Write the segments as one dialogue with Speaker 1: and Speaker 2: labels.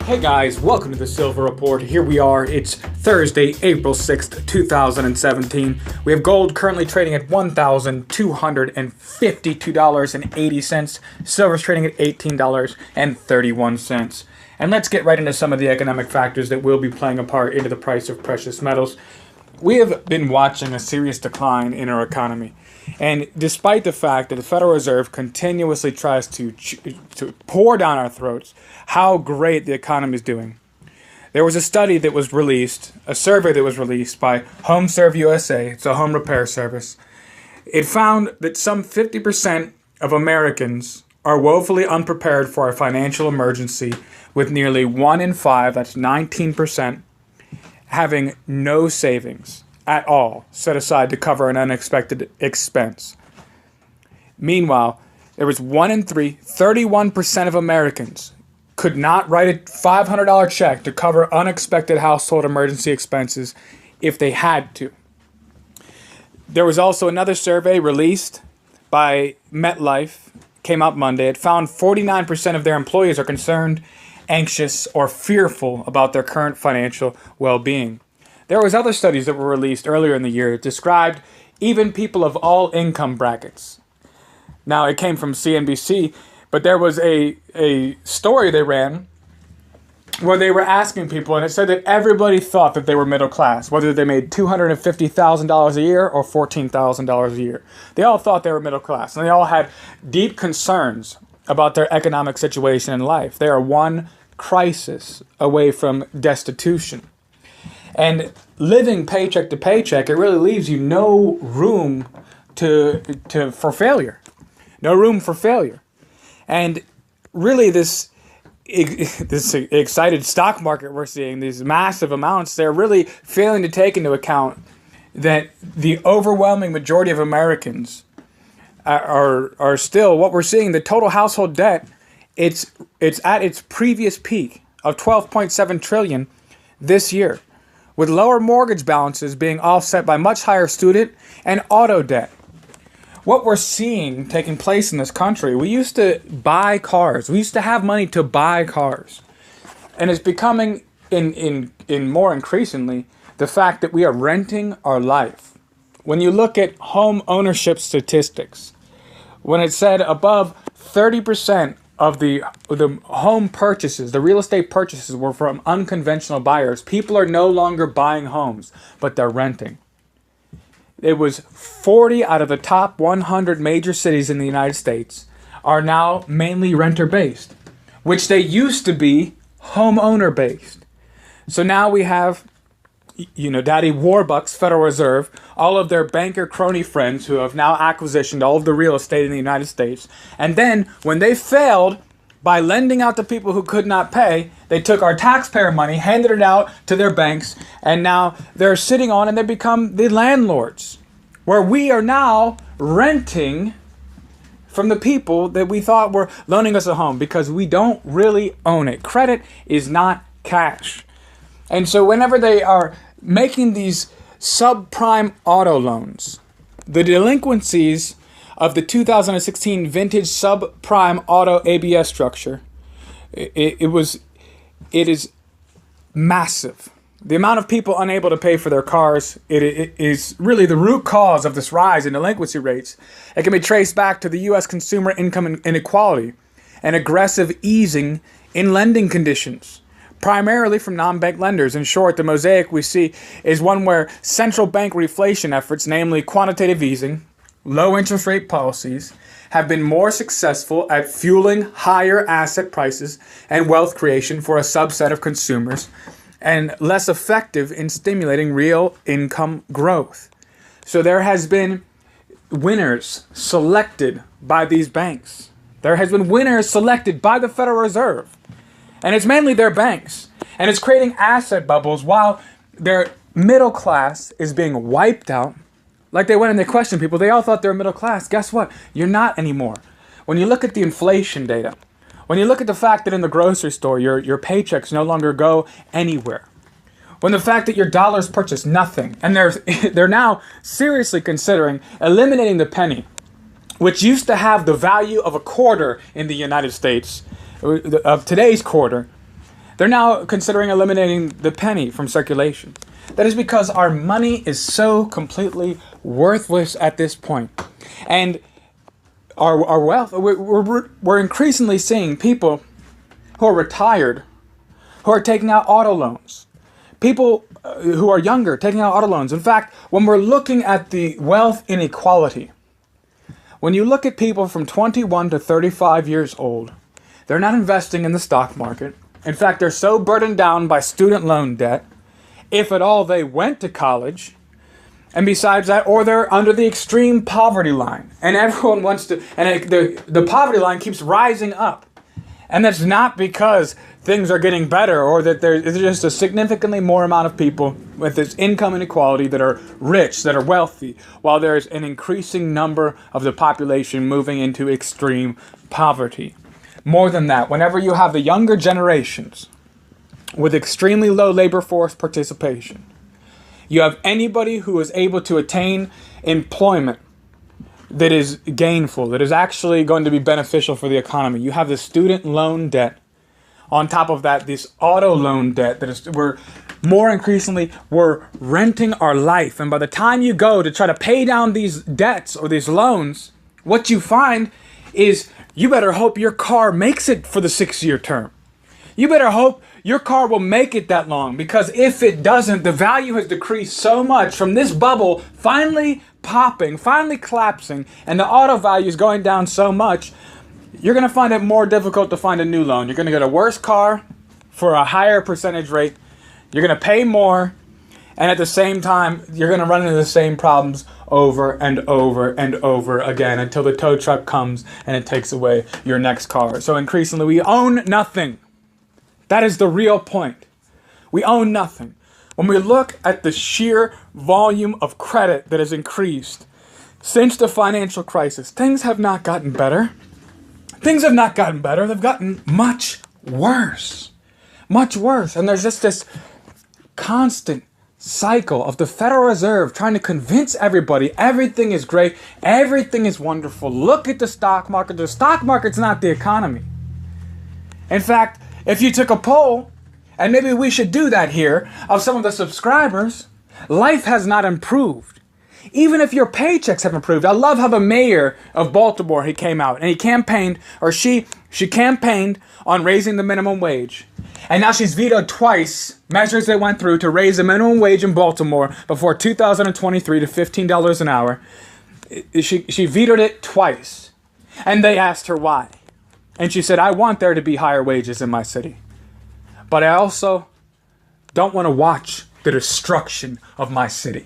Speaker 1: Hey guys, welcome to the Silver Report. Here we are. It's Thursday, April 6th, 2017. We have gold currently trading at $1,252.80. Silver's trading at $18.31. And let's get right into some of the economic factors that will be playing a part into the price of precious metals. We have been watching a serious decline in our economy. And despite the fact that the Federal Reserve continuously tries to pour down our throats how great the economy is doing, there was a study that was released, a survey that was released by HomeServe USA, it's a home repair service. It found that some 50% of Americans are woefully unprepared for a financial emergency, with nearly 1 in 5, that's 19%, having no savings at all set aside to cover an unexpected expense. Meanwhile, there was 1 in 3, 31% of Americans could not write a $500 check to cover unexpected household emergency expenses if they had to. There was also another survey released by MetLife, came out Monday. It found 49% of their employees are concerned, anxious, or fearful about their current financial well-being. There was other studies that were released earlier in the year that described even people of all income brackets. Now, it came from CNBC, but there was a story they ran where they were asking people, and it said that everybody thought that they were middle class, whether they made $250,000 a year or $14,000 a year. They all thought they were middle class, and they all had deep concerns about their economic situation in life. They are one crisis away from destitution. And living paycheck to paycheck, it really leaves you no room for failure. No room for failure. And really this excited stock market we're seeing, these massive amounts, they're really failing to take into account that the overwhelming majority of Americans are still, what we're seeing, the total household debt, it's at its previous peak of $12.7 trillion this year, with lower mortgage balances being offset by much higher student and auto debt. What we're seeing taking place in this country, we used to buy cars. We used to have money to buy cars. And it's becoming, in more increasingly, the fact that we are renting our life. When you look at home ownership statistics, when it said above 30% of the home purchases, the real estate purchases were from unconventional buyers. People are no longer buying homes, but they're renting. It was 40 out of the top 100 major cities in the United States are now mainly renter-based, which they used to be homeowner-based. So now we have, Daddy Warbucks, Federal Reserve, all of their banker crony friends who have now acquisitioned all of the real estate in the United States. And then when they failed by lending out to people who could not pay, they took our taxpayer money, handed it out to their banks, and now they're sitting on and they become the landlords, where we are now renting from the people that we thought were loaning us a home because we don't really own it. Credit is not cash. And so whenever they are making these subprime auto loans, the delinquencies of the 2016 vintage subprime auto ABS structure, it is massive. The amount of people unable to pay for their cars, it is really the root cause of this rise in delinquency rates. It can be traced back to the U.S. consumer income inequality and aggressive easing in lending conditions, primarily from non-bank lenders. In short, the mosaic we see is one where central bank reflation efforts, namely quantitative easing, low interest rate policies, have been more successful at fueling higher asset prices and wealth creation for a subset of consumers, and less effective in stimulating real income growth. So there has been winners selected by these banks. There has been winners selected by the Federal Reserve. And it's mainly their banks. And it's creating asset bubbles while their middle class is being wiped out. Like they went and they questioned people. They all thought they were middle class. Guess what? You're not anymore. When you look at the inflation data, when you look at the fact that in the grocery store, your paychecks no longer go anywhere. When the fact that your dollars purchase nothing. And they're now seriously considering eliminating the penny, which used to have the value of a quarter in the United States, of today's quarter. They're now considering eliminating the penny from circulation. That is because our money is so completely worthless at this point. And our wealth, we're increasingly seeing people who are retired, who are taking out auto loans. People who are younger taking out auto loans. In fact, when we're looking at the wealth inequality, when you look at people from 21 to 35 years old, they're not investing in the stock market. In fact, they're so burdened down by student loan debt, if at all they went to college, and besides that, or they're under the extreme poverty line. And everyone wants to, and the poverty line keeps rising up. And that's not because things are getting better or that there's just a significantly more amount of people with this income inequality that are rich, that are wealthy, while there's an increasing number of the population moving into extreme poverty. More than that, whenever you have the younger generations with extremely low labor force participation, you have anybody who is able to attain employment that is gainful, that is actually going to be beneficial for the economy. You have the student loan debt. On top of that, this auto loan debt that is, we're renting our life. And by the time you go to try to pay down these debts or these loans, what you find is you better hope your car makes it for the 6-year term. You better hope your car will make it that long, because if it doesn't, the value has decreased so much from this bubble finally popping, finally collapsing, and the auto value is going down so much, you're going to find it more difficult to find a new loan. You're going to get a worse car for a higher percentage rate. You're going to pay more, and at the same time, you're going to run into the same problems over and over and over again until the tow truck comes and it takes away your next car. So increasingly, we own nothing. That is the real point. We own nothing. When we look at the sheer volume of credit that has increased since the financial crisis, things have not gotten better. Things have not gotten better. They've gotten much worse. Much worse. And there's just this constant cycle of the Federal Reserve trying to convince everybody everything is great, everything is wonderful. Look at the stock market. The stock market's not the economy. In fact, if you took a poll, and maybe we should do that here, of some of the subscribers, life has not improved. Even if your paychecks have improved. I love how the mayor of Baltimore, he came out and he campaigned, or she campaigned on raising the minimum wage. And now she's vetoed twice measures that went through to raise the minimum wage in Baltimore before 2023 to $15 an hour. She vetoed it twice. And they asked her why. And she said, I want there to be higher wages in my city. But I also don't want to watch the destruction of my city.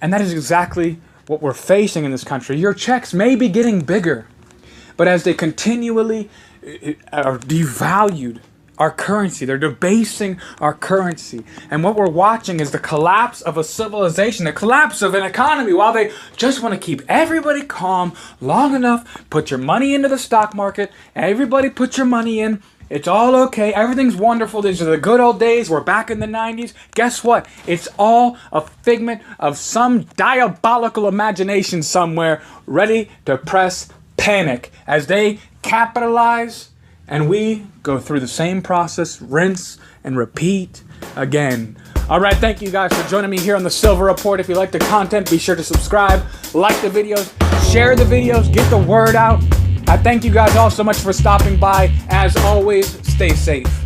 Speaker 1: And that is exactly what we're facing in this country. Your checks may be getting bigger, but as they continually are devalued our currency, they're debasing our currency. And what we're watching is the collapse of a civilization, the collapse of an economy, while they just want to keep everybody calm long enough. Put your money into the stock market. Everybody put your money in. It's all okay. Everything's wonderful. These are the good old days. We're back in the 90s. Guess what? It's all a figment of some diabolical imagination somewhere ready to press panic as they capitalize and we go through the same process, rinse and repeat again. All right, thank you guys for joining me here on the Silver Report. If you like the content, be sure to subscribe, like the videos, share the videos, get the word out. I thank you guys all so much for stopping by. As always, stay safe.